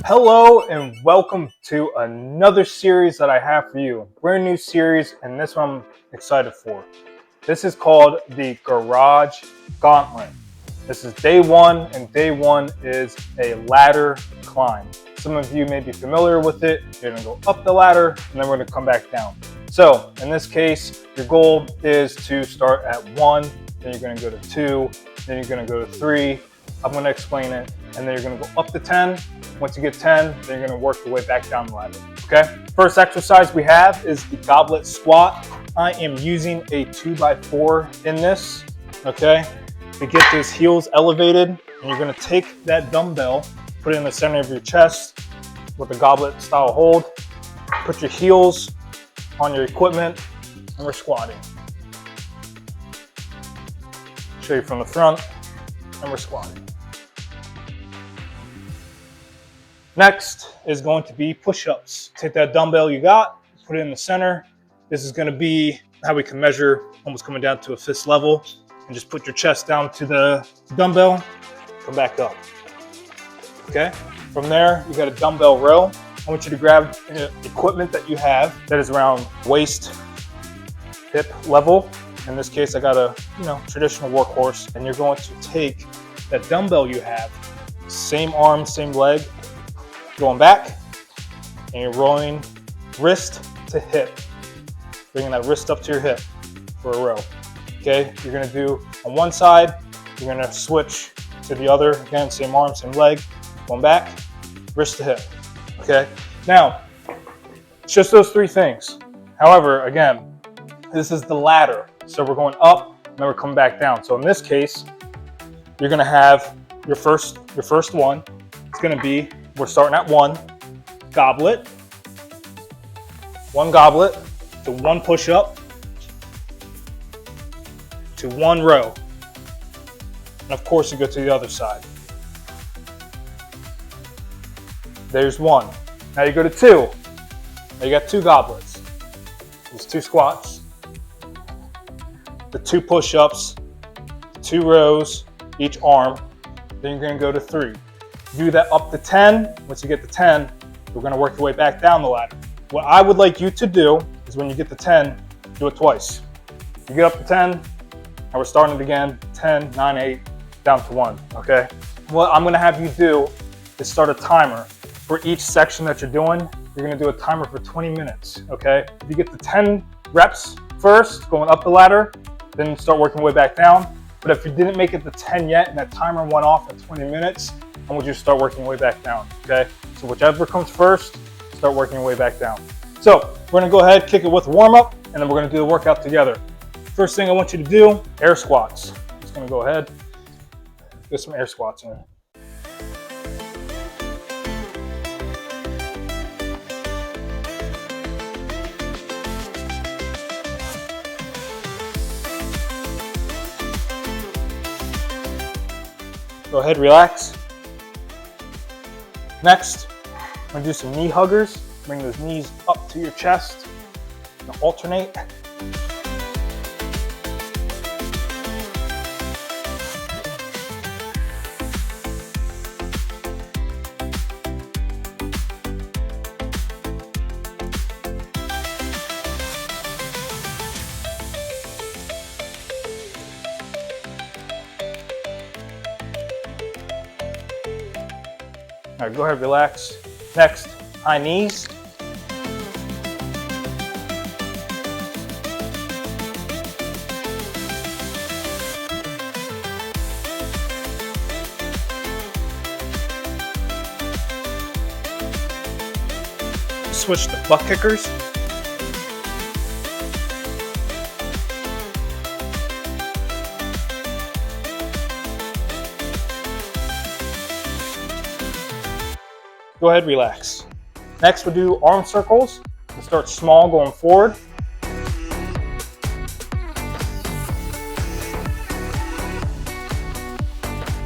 Hello and welcome to another series that I have for you. Brand new series, and this one I'm excited for. This is called the Garage Gauntlet. This is day one, and day one is a ladder climb. Some of you may be familiar with it. You're gonna go up the ladder, and then we're gonna come back down. So in this case, your goal is to start at 1, then you're gonna go to 2, then you're gonna go to 3. I'm gonna explain it, and then you're gonna go up to 10. Once you get 10, then you're gonna work your way back down the ladder, okay? First exercise we have is the Goblet Squat. I am using a 2x4 in this, okay? To get those heels elevated, and you're gonna take that dumbbell, put it in the center of your chest with a goblet style hold, put your heels on your equipment, and we're squatting. Show you from the front, and we're squatting. Next is going to be push-ups. Take that dumbbell you got, put it in the center. This is going to be how we can measure almost coming down to a fist level, and just put your chest down to the dumbbell, come back up. Okay? From there, you got a dumbbell row. I want you to grab equipment that you have that is around waist, hip level. In this case, I got a traditional workhorse, and you're going to take that dumbbell you have, same arm, same leg, going back, and you're rolling wrist to hip, bringing that wrist up to your hip for a row. Okay, you're gonna do on one side, you're gonna switch to the other, again, same arm, same leg, going back, wrist to hip. Okay, now it's just those three things. However, again, this is the ladder, so we're going up and then we're coming back down. So in this case, you're gonna have your first one. It's gonna be, we're starting at 1 goblet, 1 goblet to 1 push-up to 1 row. And of course, you go to the other side. There's 1. Now you go to 2. Now you got 2 goblets. There's 2 squats, the 2 push-ups, 2 rows, each arm. Then you're gonna go to 3. Do that up to 10. Once you get to 10, we're gonna work your way back down the ladder. What I would like you to do is when you get to 10, do it twice. You get up to 10, and we're starting it again, 10, 9, 8, down to 1, okay? What I'm gonna have you do is start a timer. For each section that you're doing, you're gonna do a timer for 20 minutes, okay? If you get to 10 reps first, going up the ladder, then start working your way back down. But if you didn't make it to 10 yet, and that timer went off at 20 minutes, I want you to start working your way back down, okay? So whichever comes first, start working your way back down. So we're gonna go ahead, kick it with a warm-up, and then we're gonna do the workout together. First thing I want you to do, air squats. Just gonna go ahead, get some air squats in. Go ahead, relax. Next, I'm gonna do some knee huggers. Bring those knees up to your chest. Now alternate. All right, go ahead, relax. Next, high knees. Switch to butt kickers. Go ahead, relax. Next, we'll do arm circles. We'll start small going forward.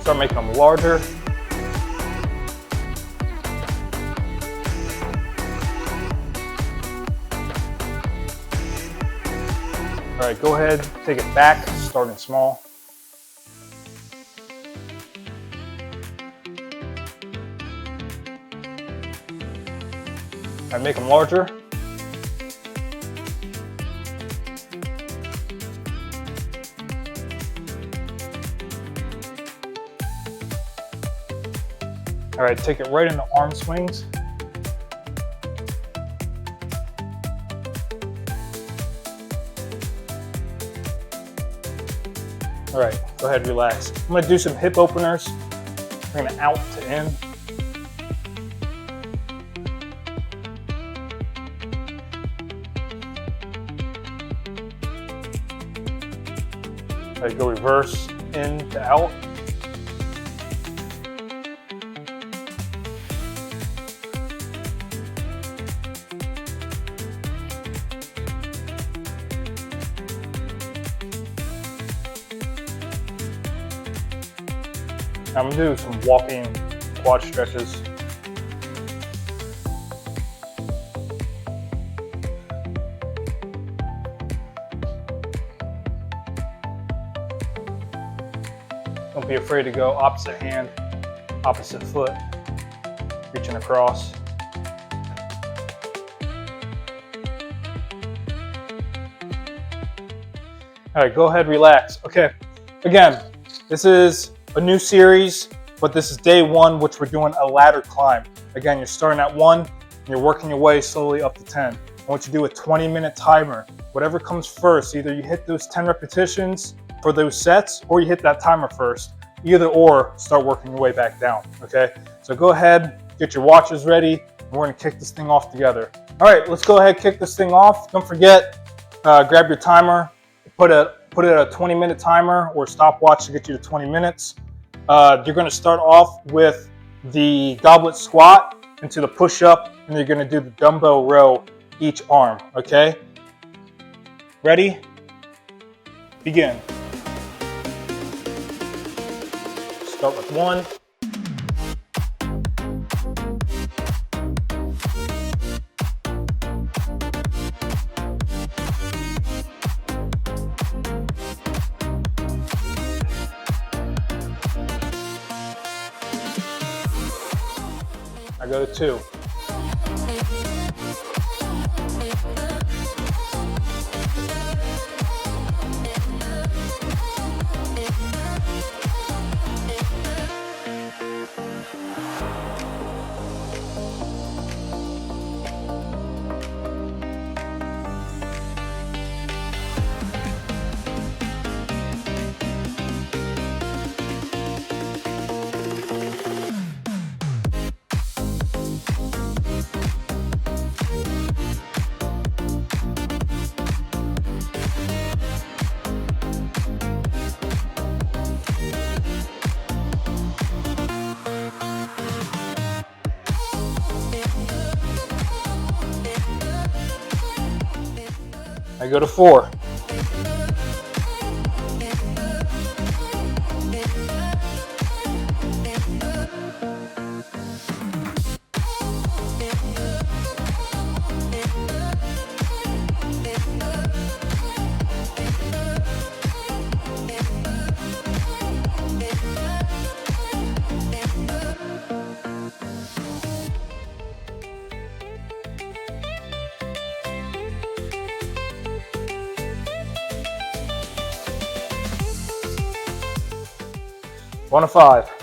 Start making them larger. All right, go ahead, take it back, starting small. I make them larger. All right, take it right into arm swings. All right, go ahead, relax. I'm gonna do some hip openers. We're gonna out to in. All right, go reverse, in to out. I'm gonna do some walking quad stretches. Don't be afraid to go opposite hand, opposite foot, reaching across. All right, go ahead, relax. Okay, again, this is a new series, but this is day one, which we're doing a ladder climb. Again, you're starting at 1, and you're working your way slowly up to 10. I want you to do a 20-minute timer. Whatever comes first, either you hit those 10 repetitions for those sets, or you hit that timer first. Either or, start working your way back down, okay? So go ahead, get your watches ready, and we're gonna kick this thing off together. All right, let's go ahead, kick this thing off. Don't forget, grab your timer, put it at a 20-minute timer or stopwatch to get you to 20 minutes. You're going to start off with the goblet squat into the push-up, and you're going to do the dumbbell row each arm, okay? Ready? Begin. Start with 1. I go to 2. I go to 4. One to 5.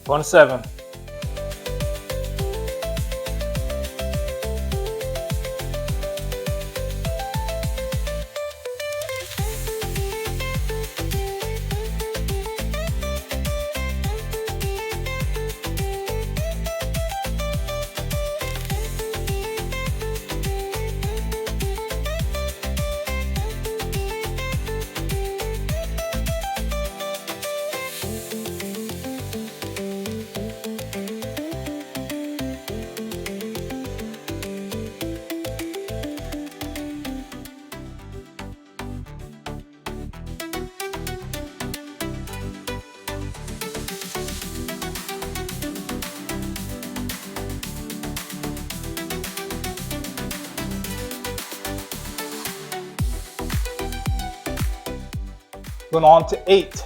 Going to 7. Going on to 8.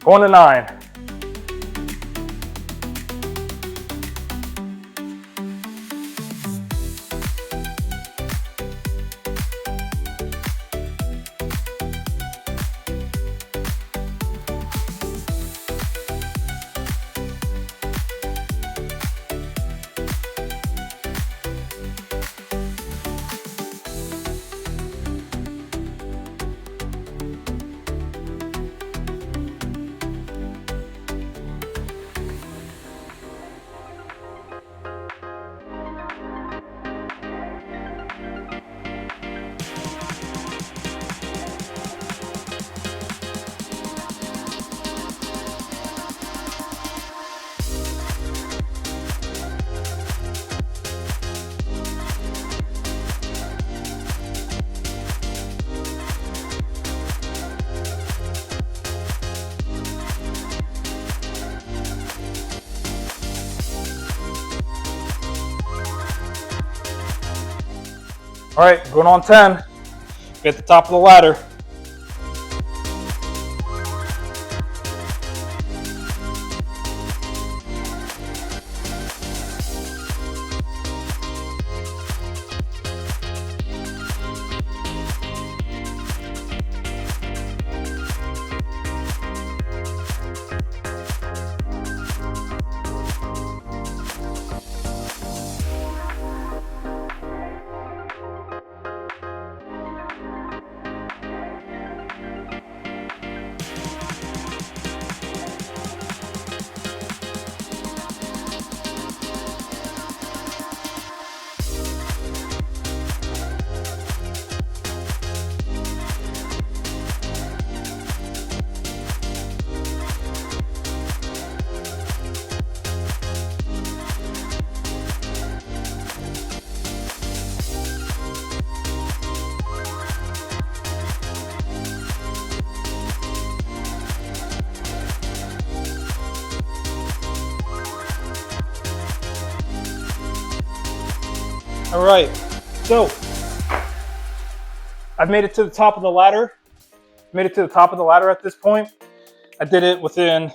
Going to 9. All right, going on 10. Be at the top of the ladder. All right, so I've made it to the top of the ladder. At this point. I did it within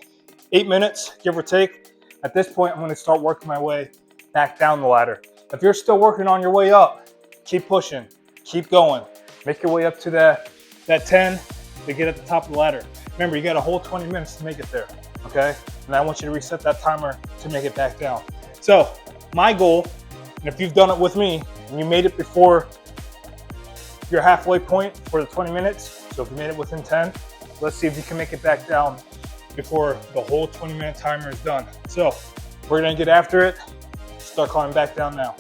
8 minutes, give or take. At this point, I'm going to start working my way back down the ladder. If you're still working on your way up, keep pushing, keep going. Make your way up to that 10 to get at the top of the ladder. Remember, you got a whole 20 minutes to make it there, okay? And I want you to reset that timer to make it back down. So my goal, and if you've done it with me and you made it before your halfway point for the 20 minutes, so if you made it within 10, let's see if you can make it back down before the whole 20-minute timer is done. So we're gonna get after it. Start climbing back down now.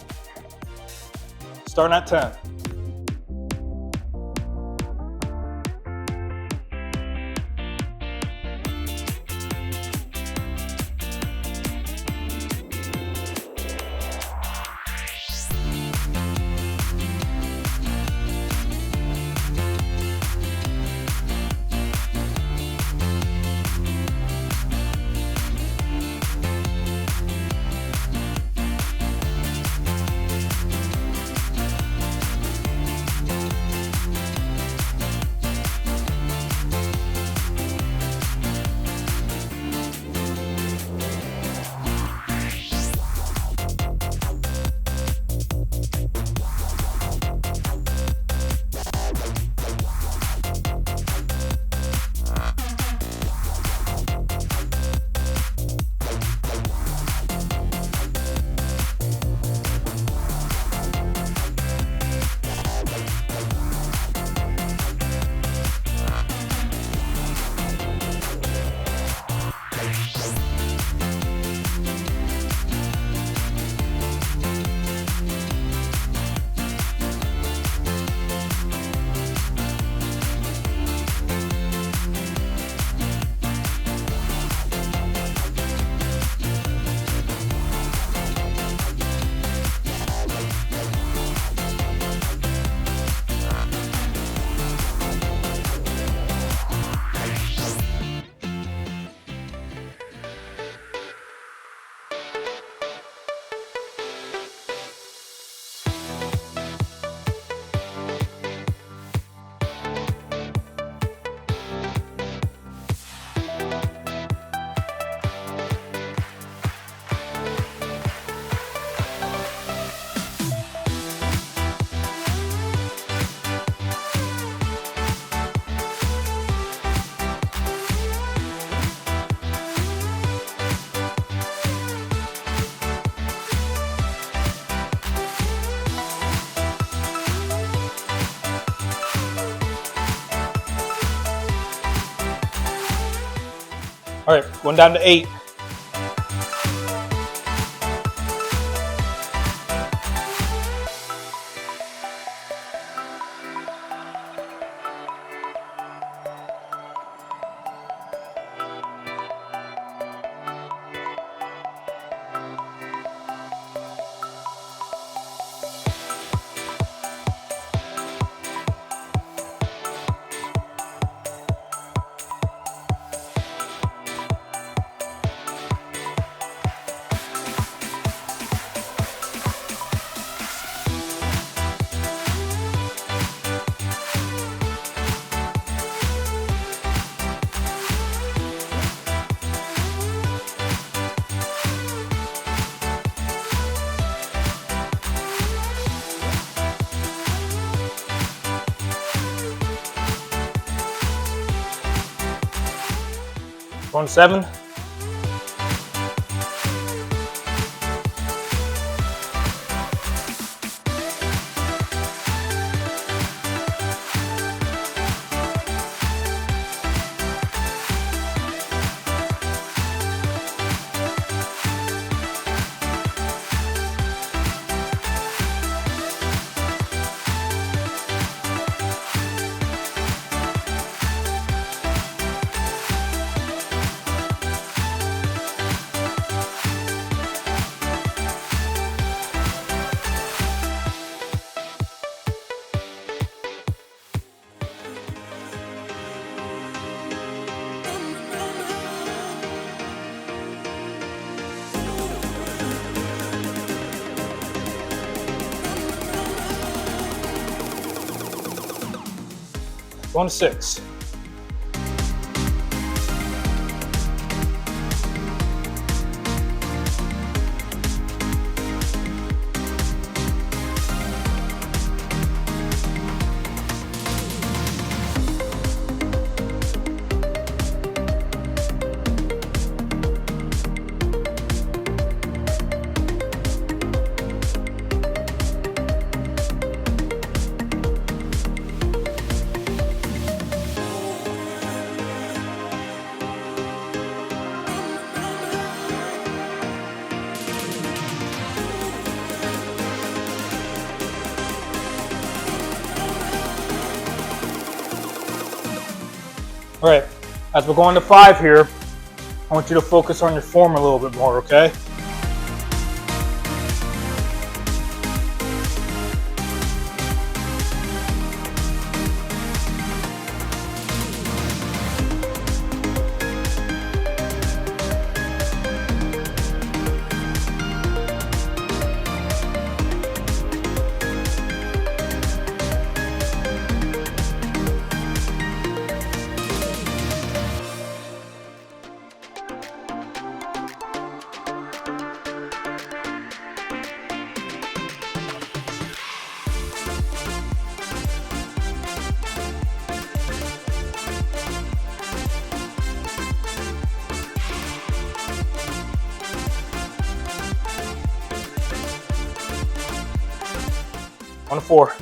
Starting at 10. All right, going down to 8. Going to 7. Going to 6. All right, as we're going to 5 here, I want you to focus on your form a little bit more, okay? On 4.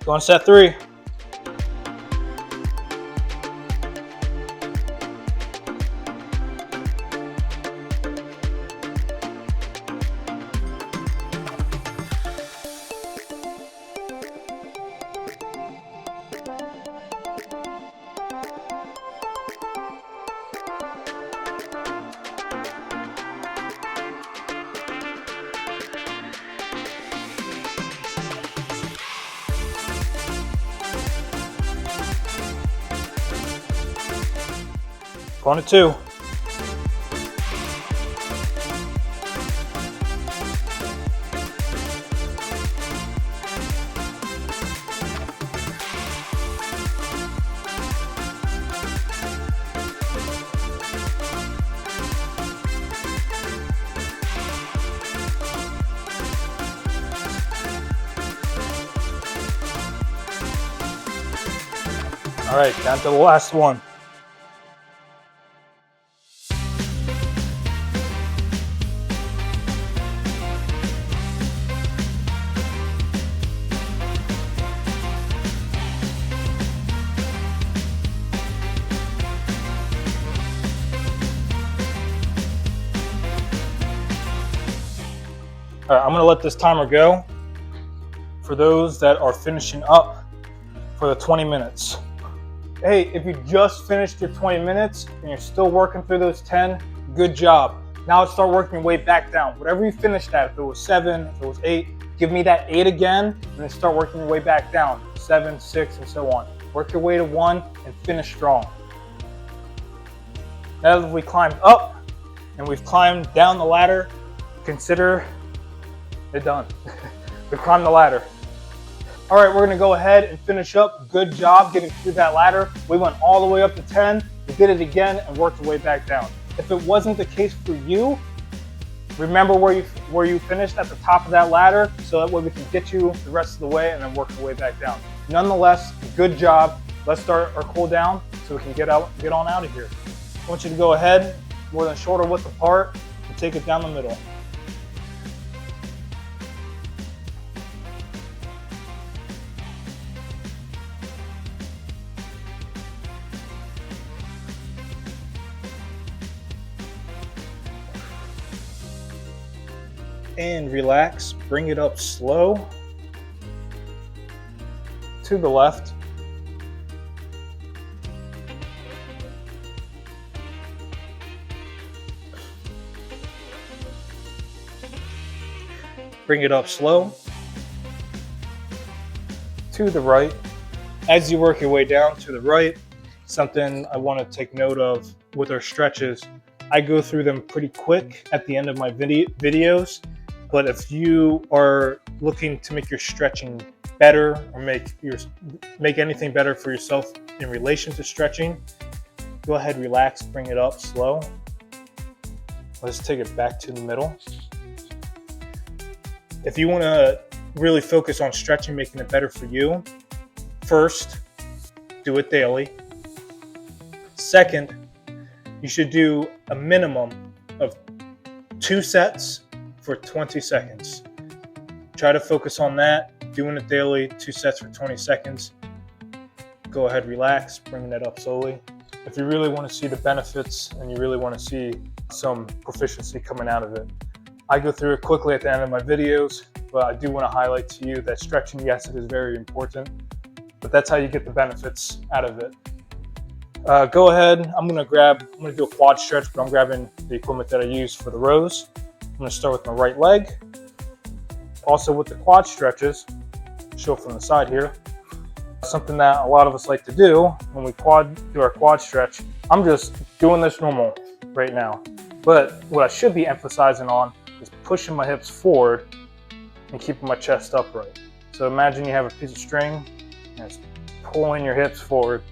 Go on set 3. Go on to 2. All right, down to the last one. All right, I'm gonna let this timer go for those that are finishing up for the 20 minutes. Hey, if you just finished your 20 minutes and you're still working through those 10, good job. Now let's start working your way back down. Whatever you finished at, if it was 7, if it was 8, give me that 8 again, and then start working your way back down. 7, 6, and so on. Work your way to 1 and finish strong. Now that we climbed up and we've climbed down the ladder, consider it done. We climbed the ladder. All right, we're gonna go ahead and finish up. Good job getting through that ladder. We went all the way up to 10. We did it again and worked our way back down. If it wasn't the case for you, remember where you finished at the top of that ladder, so that way we can get you the rest of the way and then work our way back down. Nonetheless, good job. Let's start our cool down so we can get on out of here. I want you to go ahead, more than shoulder width apart, and take it down the middle. And relax, bring it up slow to the left. Bring it up slow to the right. As you work your way down to the right, something I want to take note of with our stretches, I go through them pretty quick at the end of my videos. But if you are looking to make your stretching better or make anything better for yourself in relation to stretching, go ahead, relax, bring it up slow. Let's take it back to the middle. If you want to really focus on stretching, making it better for you, first, do it daily. Second, you should do a minimum of 2 sets for 20 seconds. Try to focus on that, doing it daily, 2 sets for 20 seconds. Go ahead, relax, bringing that up slowly. If you really want to see the benefits and you really want to see some proficiency coming out of it, I go through it quickly at the end of my videos, but I do want to highlight to you that stretching, yes, it is very important, but that's how you get the benefits out of it. Go ahead, I'm going to do a quad stretch, but I'm grabbing the equipment that I use for the rows. I'm going to start with my right leg. Also with the quad stretches, show from the side here, something that a lot of us like to do when we do our quad stretch. I'm just doing this normal right now, but what I should be emphasizing on is pushing my hips forward and keeping my chest upright. So imagine you have a piece of string and it's pulling your hips forward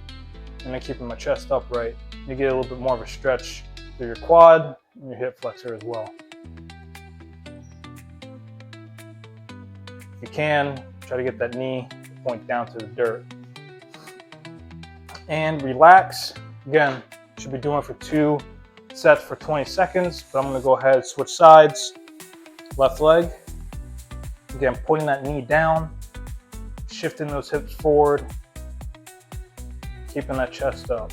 and then keeping my chest upright. You get a little bit more of a stretch through your quad and your hip flexor as well. If you can, try to get that knee to point down to the dirt. And relax. Again, should be doing it for 2 sets for 20 seconds, but I'm going to go ahead and switch sides. Left leg. Again, putting that knee down, shifting those hips forward, keeping that chest up.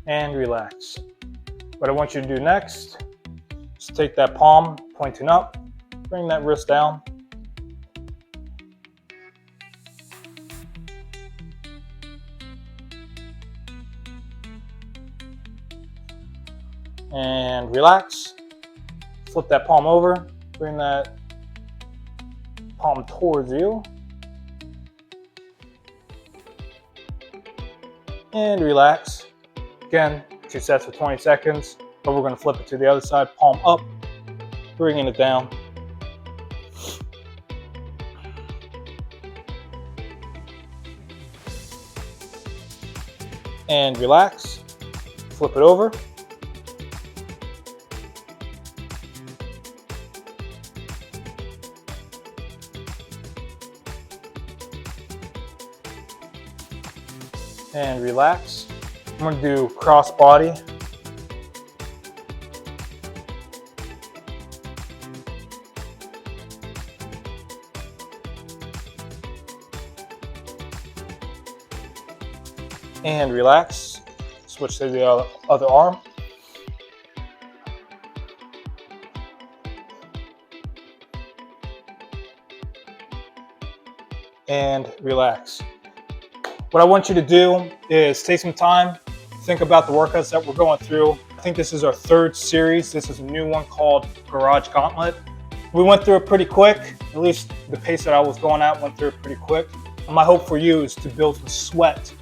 And relax. What I want you to do next is take that palm pointing up, bring that wrist down. And relax. Flip that palm over, bring that palm towards you. And relax. Again, 2 sets for 20 seconds, but we're going to flip it to the other side, palm up, bringing it down. And relax, flip it over. And relax. I'm going to do cross body. And relax. Switch to the other arm. And relax. What I want you to do is take some time, think about the workouts that we're going through. I think this is our 3rd series. This is a new one called Garage Gauntlet. We went through it pretty quick, at least the pace that I was going at went through it pretty quick. And my hope for you is to build some sweat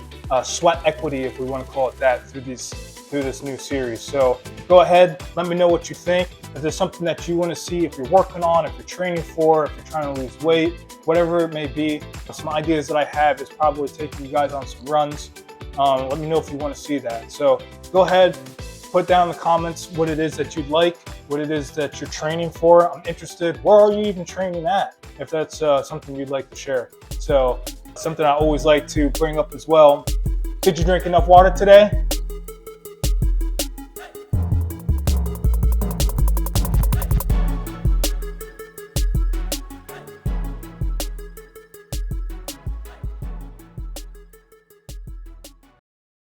equity, if we want to call it that, through this new series. So go ahead, let me know what you think. If there's something that you want to see, if you're working on, if you're training for, if you're trying to lose weight, whatever it may be, some ideas that I have is probably taking you guys on some runs. Let me know if you want to see that. So go ahead, put down in the comments what it is that you'd like, what it is that you're training for. I'm interested, where are you even training at? If that's something you'd like to share. So something I always like to bring up as well. Did you drink enough water today?